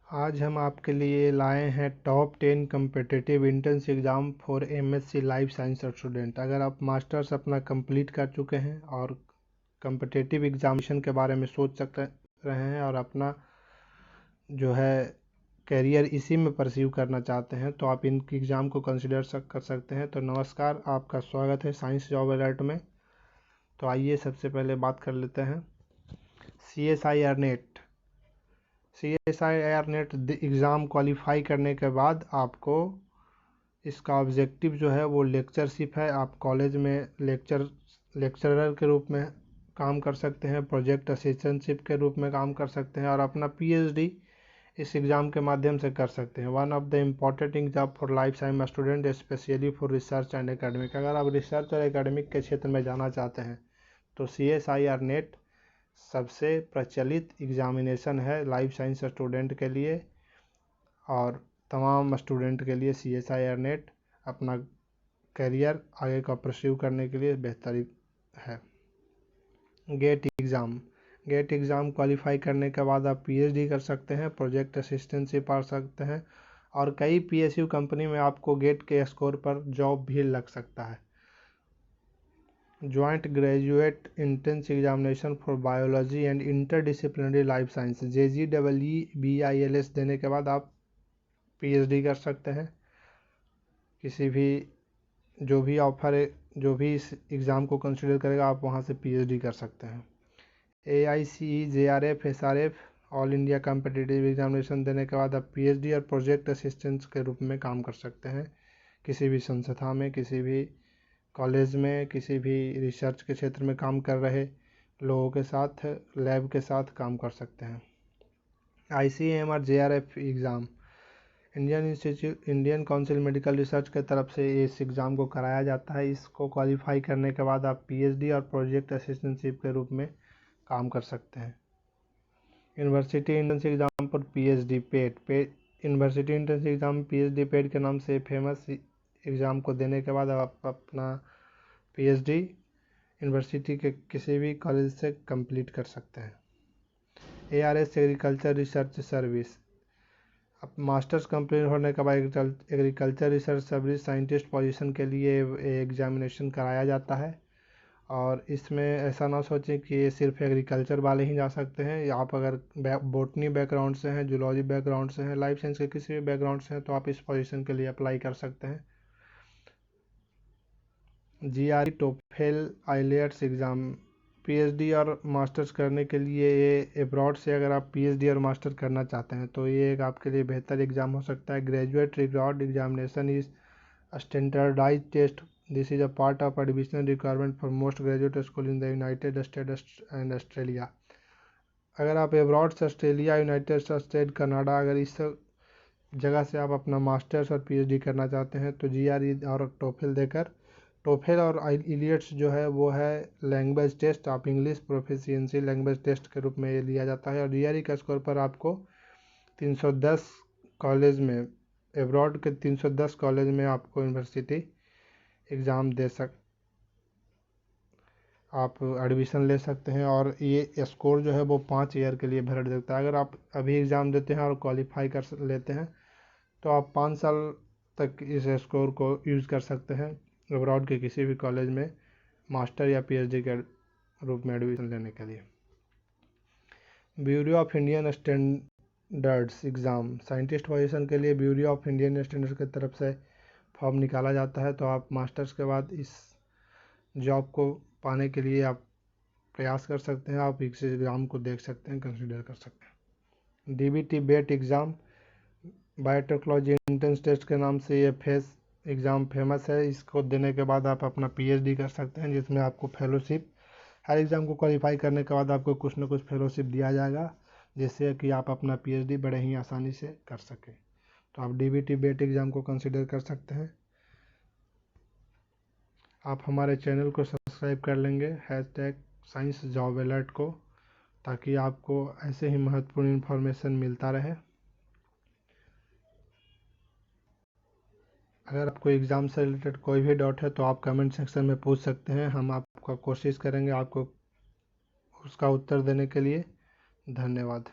आज हम आपके लिए लाए हैं top 10 competitive entrance exam for MSc life science student. अगर आप मास्टर्स अपना कंप्लीट कर चुके हैं और कम्पिटिटिव एग्जामिनेशन के बारे में सोच रहे हैं और अपना जो है करियर इसी में परस्यू करना चाहते हैं, तो आप इन एग्ज़ाम को कंसिडर कर सकते हैं। तो नमस्कार, आपका स्वागत है साइंस जॉब अलर्ट में। तो आइए सबसे पहले बात कर लेते हैं CSIR net. CSIR net exam qualify करने के बाद आपको इसका ऑब्जेक्टिव जो है वो लेक्चरशिप है। आप कॉलेज में लेक्चरर के रूप में काम कर सकते हैं, प्रोजेक्ट असिस्टेंटशिप के रूप में काम कर सकते हैं और अपना PhD इस एग्ज़ाम के माध्यम से कर सकते हैं। One of the important exam for life science student, specially for research and academic. अगर आप रिसर्च और एकेडमिक के क्षेत्र में जाना चाहते हैं तो CSIR नेट सबसे प्रचलित एग्जामिनेशन है लाइफ साइंस स्टूडेंट के लिए, और तमाम स्टूडेंट के लिए CSIR नेट अपना करियर आगे का परस्यू करने के लिए बेहतरीन है। गेट एग्ज़ाम क्वालिफाई करने के बाद आप PhD कर सकते हैं, प्रोजेक्ट असिस्टेंटशिप पा सकते हैं और कई PSU कंपनी में आपको गेट के स्कोर पर जॉब भी लग सकता है। Joint graduate entrance examination for biology and interdisciplinary life science JEE-BILS देने के बाद आप PhD कर सकते हैं। किसी भी जो भी ऑफर है, जो भी इस एग्ज़ाम को कंसिडर करेगा, आप वहां से PhD कर सकते हैं। AICE JRF SRF all India competitive examination देने के बाद आप PhD और प्रोजेक्ट असिस्टेंट के रूप में काम कर सकते हैं। किसी भी संस्था में, किसी भी कॉलेज में, किसी भी रिसर्च के क्षेत्र में काम कर रहे लोगों के साथ, लैब के साथ काम कर सकते हैं। ICMR JRF exam Indian council medical research के तरफ से इस एग्ज़ाम को कराया जाता है। इसको क्वालिफाई करने के बाद आप PhD और प्रोजेक्ट असिस्टेंटशिप के रूप में काम कर सकते हैं। यूनिवर्सिटी एंट्रेंस एग्ज़ाम पर PhD paid university entrance exam PhD paid के नाम से फेमस एग्ज़ाम को देने के बाद आप अपना PhD यूनिवर्सिटी के किसी भी कॉलेज से कंप्लीट कर सकते हैं। ARS एग्रीकल्चर रिसर्च सर्विस, अब मास्टर्स कंप्लीट होने के बाद agriculture research service scientist position के लिए एग्जामिनेशन कराया जाता है। और इसमें ऐसा ना सोचें कि ये सिर्फ एग्रीकल्चर वाले ही जा सकते हैं। आप अगर बोटनी बैकग्राउंड से हैं, जूलॉजी बैकग्राउंड से हैं, लाइफ साइंस के किसी भी बैकग्राउंड से हैं, तो आप इस पोजीशन के लिए अप्लाई कर सकते हैं। GRE TOEFL IELTS exam PhD और मास्टर्स करने के लिए, ये अब्रॉड से अगर आप PhD और मास्टर करना चाहते हैं तो ये एक आपके लिए बेहतर एग्ज़ाम हो सकता है। Graduate record examination is standardize test, this is a part of admission requirement for most graduate school in the United States and Australia. अगर आप अब्रॉड से ऑस्ट्रेलिया, यूनाइटेड स्टेट, कनाडा, अगर इस जगह से आप अपना मास्टर्स और PhD करना चाहते हैं तो GRE और टोफेल देकर, टोफेल और आइलेट्स जो है वो है लैंग्वेज टेस्ट। आप इंग्लिश प्रोफिशिएंसी लैंग्वेज टेस्ट के रूप में ये लिया जाता है और GRE का स्कोर पर आपको 310 कॉलेज में, अब्रॉड के 310 कॉलेज में आपको यूनिवर्सिटी एग्ज़ाम आप एडमिशन ले सकते हैं। और ये स्कोर जो है वो 5 ईयर के लिए वैलिड देता है। अगर आप अभी एग्ज़ाम देते हैं और क्वालिफाई कर लेते हैं तो आप 5 साल तक इस स्कोर को यूज़ कर सकते हैं अब्रॉड के किसी भी कॉलेज में मास्टर या PhD के रूप में एडमिशन लेने के लिए। Bureau of Indian standards exam scientist position के लिए ब्यूरो ऑफ इंडियन स्टैंडर्ड्स की तरफ से फॉर्म निकाला जाता है। तो आप मास्टर्स के बाद इस जॉब को पाने के लिए आप प्रयास कर सकते हैं। आप इस एग्ज़ाम को देख सकते हैं, कंसिडर कर सकते हैं। DBT बेट एग्ज़ाम बायोटेक्नोलॉजी एंट्रेंस टेस्ट के नाम से ये एग्ज़ाम फेमस है। इसको देने के बाद आप अपना PhD कर सकते हैं, जिसमें आपको फेलोशिप, हर एग्ज़ाम को क्वालिफाई करने के बाद आपको कुछ ना कुछ फेलोशिप दिया जाएगा, जिससे कि आप अपना PhD बड़े ही आसानी से कर सकें। तो आप DBT बेट एग्ज़ाम को कंसिडर कर सकते हैं। आप हमारे चैनल को सब्सक्राइब कर लेंगे #साइंस जॉब अलर्ट को, ताकि आपको ऐसे ही महत्वपूर्ण इन्फॉर्मेशन मिलता रहे। अगर आपको एग्ज़ाम से रिलेटेड कोई भी डाउट है तो आप कमेंट सेक्शन में पूछ सकते हैं। हम आपका कोशिश करेंगे आपको उसका उत्तर देने के लिए। धन्यवाद।